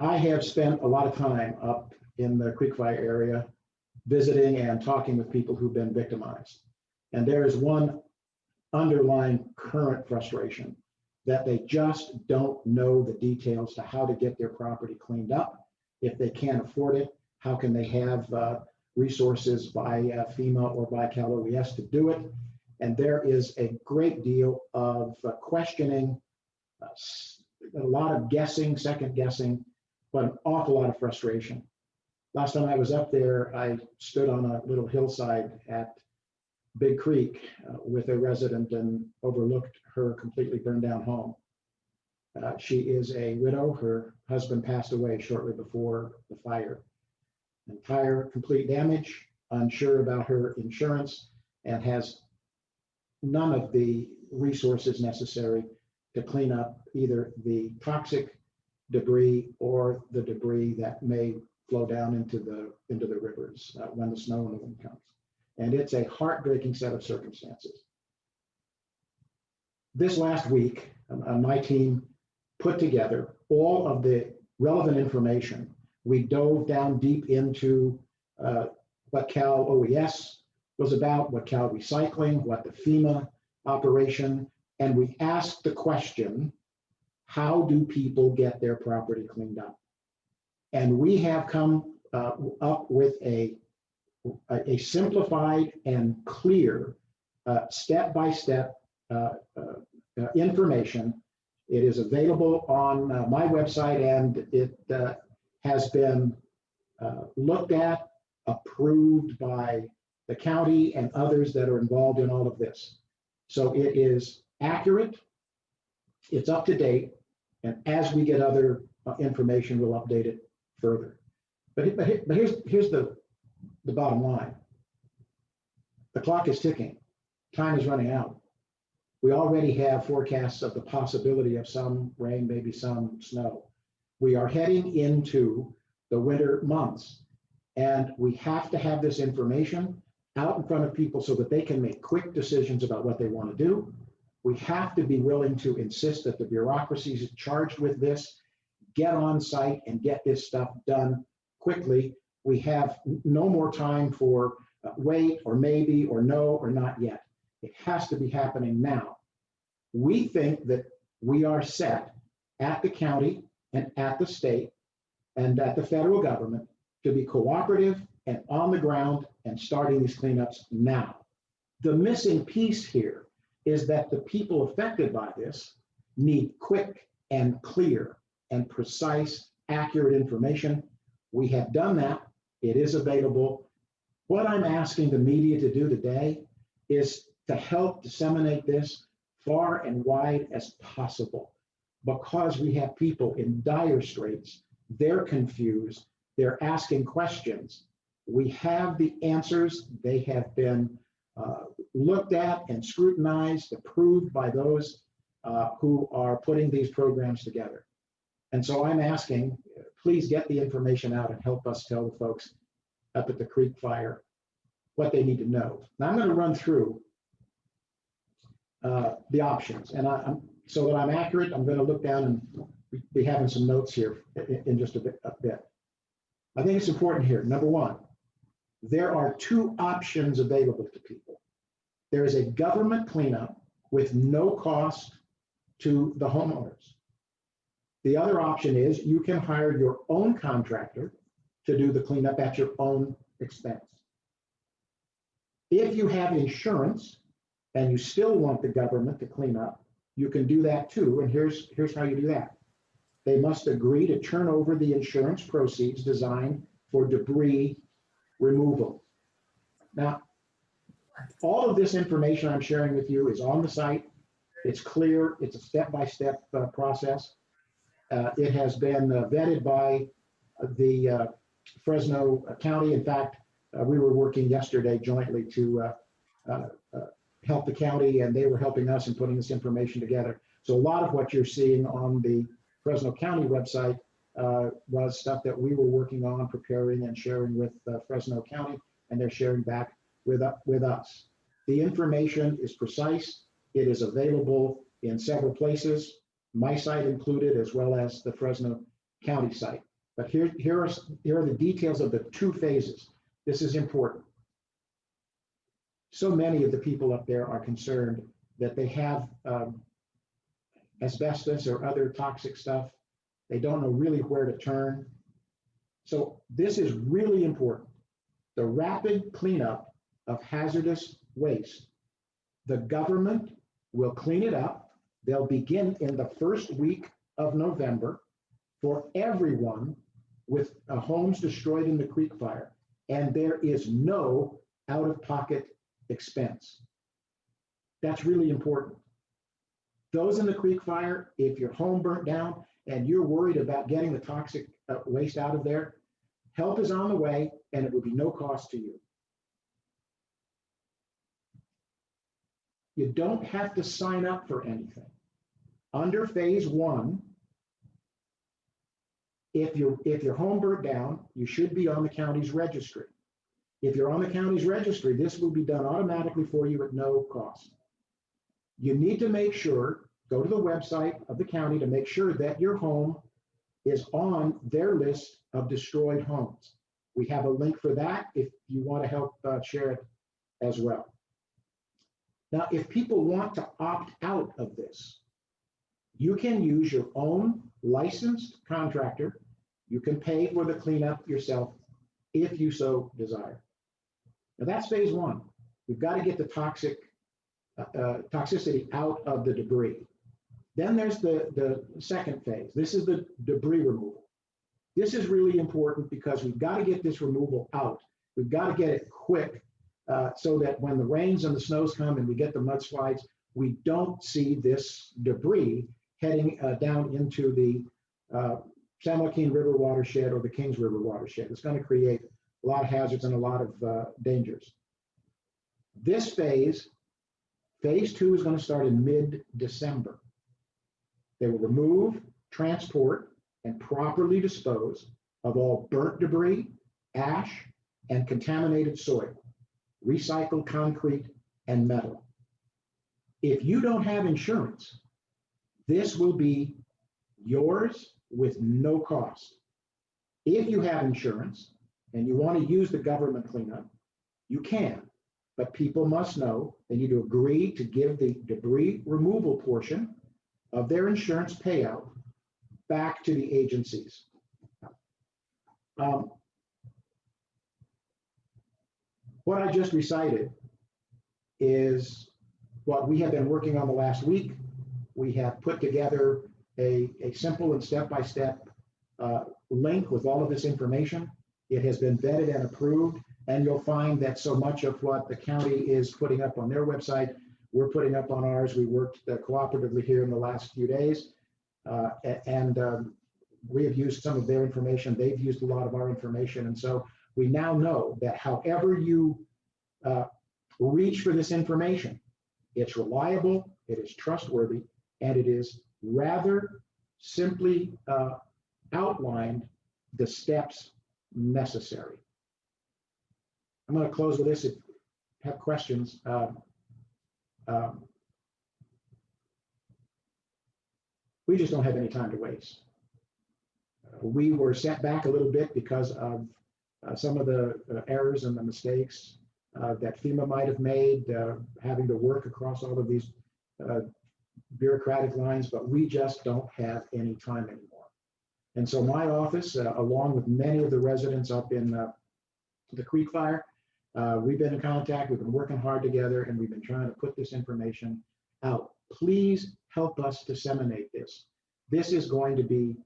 I have spent a lot of time up in the Creek Fire area visiting and talking with people who've been victimized. And there is one underlying current frustration that they just don't know the details to how to get their property cleaned up. If they can't afford it, how can they have resources by FEMA or by Cal OES to do it? And there is a great deal of questioning, a lot of guessing, second guessing, but an awful lot of frustration. Last time I was up there, I stood on a little hillside at Big Creek with a resident and overlooked her completely burned down home. She is a widow. Her husband passed away shortly before the fire. Entire complete damage, unsure about her insurance, and has none of the resources necessary to clean up either the toxic debris or the debris that may flow down into the rivers when the snow and wind comes. And it's a heartbreaking set of circumstances. This last week, my team put together all of the relevant information. We dove down deep into what Cal OES was about, what Cal Recycling, what the FEMA operation, and we asked the question, how do people get their property cleaned up? And we have come up with a simplified and clear step-by-step information. It is available on my website, and it has been looked at, approved by the county and others that are involved in all of this. So it is accurate, it's up to date, and as we get other information, we'll update it further. But here's the bottom line. The clock is ticking. Time is running out. We already have forecasts of the possibility of some rain, maybe some snow. We are heading into the winter months, and we have to have this information out in front of people so that they can make quick decisions about what they want to do. We have to be willing to insist that the bureaucracies charged with this get on site and get this stuff done quickly. We have no more time for wait or maybe or no or not yet. It has to be happening now. We think that we are set at the county and at the state and at the federal government to be cooperative and on the ground and starting these cleanups now. The missing piece here is that the people affected by this need quick and clear and precise, accurate information. We have done that. It is available. What I'm asking the media to do today is to help disseminate this far and wide as possible, because we have people in dire straits. They're confused. They're asking questions. We have the answers. They have been looked at and scrutinized, approved by those who are putting these programs together. And so I'm asking, please get the information out and help us tell the folks up at the Creek Fire what they need to know. Now I'm going to run through the options, and so that I'm accurate, I'm going to look down and be having some notes here in just a bit. I think it's important here. Number one, there are two options available to people. There is a government cleanup with no cost to the homeowners. The other option is you can hire your own contractor to do the cleanup at your own expense. If you have insurance and you still want the government to clean up, you can do that too. And here's how you do that. They must agree to turn over the insurance proceeds designed for debris removal. Now, all of this information I'm sharing with you is on the site. It's clear. It's a step-by-step process. It has been vetted by the Fresno County. In fact, we were working yesterday jointly to help the county, and they were helping us in putting this information together. So a lot of what you're seeing on the Fresno County website was stuff that we were working on, preparing and sharing with Fresno County, and they're sharing back with us. The information is precise. It is available in several places, my site included, as well as the Fresno county site. But here are the details of the 2 phases. This is important. So many of the people up there are concerned that they have asbestos or other toxic stuff. They don't know really where to turn. So this is really important. The rapid cleanup of hazardous waste. The government will clean it up. They'll begin in the first week of November for everyone with homes destroyed in the creek fire. And there is no out-of-pocket expense. That's really important. Those in the creek fire, if your home burnt down and you're worried about getting the toxic waste out of there, help is on the way and it will be no cost to you. You don't have to sign up for anything. Under phase 1, if your home burnt down, you should be on the county's registry. If you're on the county's registry, this will be done automatically for you at no cost. You need to make sure, go to the website of the county to make sure that your home is on their list of destroyed homes. We have a link for that if you want to help share it as well. Now, if people want to opt out of this, you can use your own licensed contractor. You can pay for the cleanup yourself if you so desire. Now that's phase 1. We've got to get the toxicity out of the debris. Then there's the second phase. This is the debris removal. This is really important because we've got to get this removal out. We've got to get it quick so that when the rains and the snows come and we get the mudslides, we don't see this debris heading down into the San Joaquin River watershed or the Kings River watershed. It's going to create a lot of hazards and a lot of dangers. This phase 2 is going to start in mid-December. They will remove, transport, and properly dispose of all burnt debris, ash, and contaminated soil, recycled concrete, and metal. If you don't have insurance, this will be yours with no cost. If you have insurance and you want to use the government cleanup, you can, but people must know they need to agree to give the debris removal portion of their insurance payout back to the agencies. What I just recited is what we have been working on the last week. We have put together a simple and step-by-step link with all of this information. It has been vetted and approved, and you'll find that so much of what the county is putting up on their website, we're putting up on ours. We worked cooperatively here in the last few days, and we have used some of their information. They've used a lot of our information, and so we now know that however you reach for this information, it's reliable, it is trustworthy, and it is rather simply outlined the steps necessary. I'm going to close with this. If you have questions, we just don't have any time to waste. We were set back a little bit because of some of the errors and the mistakes that FEMA might have made, having to work across all of these bureaucratic lines, but we just don't have any time anymore. And so my office, along with many of the residents up in the Creek Fire, we've been in contact, we've been working hard together, and we've been trying to put this information out. Please help us disseminate this. This is going to be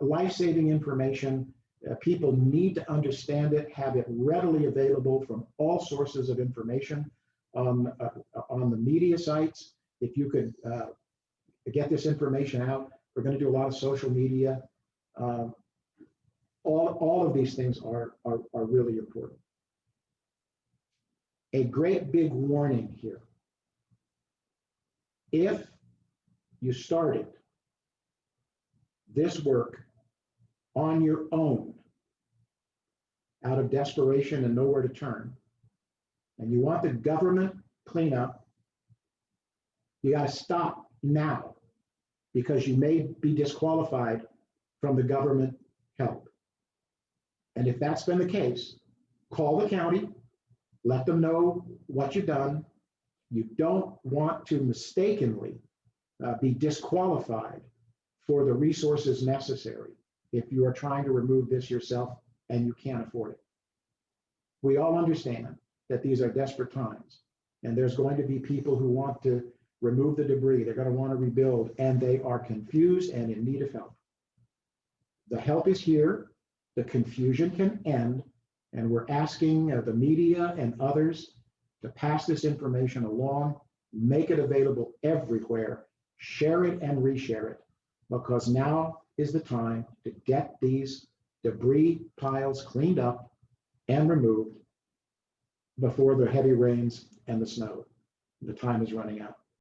life-saving information. People need to understand it, have it readily available from all sources of information on the media sites. If you could get this information out, we're going to do a lot of social media. All of these things are really important. A great big warning here. If you started this work on your own out of desperation and nowhere to turn, and you want the government cleanup, you got to stop now because you may be disqualified from the government help. And if that's been the case, call the county, let them know what you've done. You don't want to mistakenly be disqualified for the resources necessary if you are trying to remove this yourself and you can't afford it. We all understand that these are desperate times, and there's going to be people who want to remove the debris. They're going to want to rebuild, and they are confused and in need of help. The help is here. The confusion can end, and we're asking the media and others to pass this information along, make it available everywhere, share it and reshare it, because now is the time to get these debris piles cleaned up and removed before the heavy rains and the snow. The time is running out.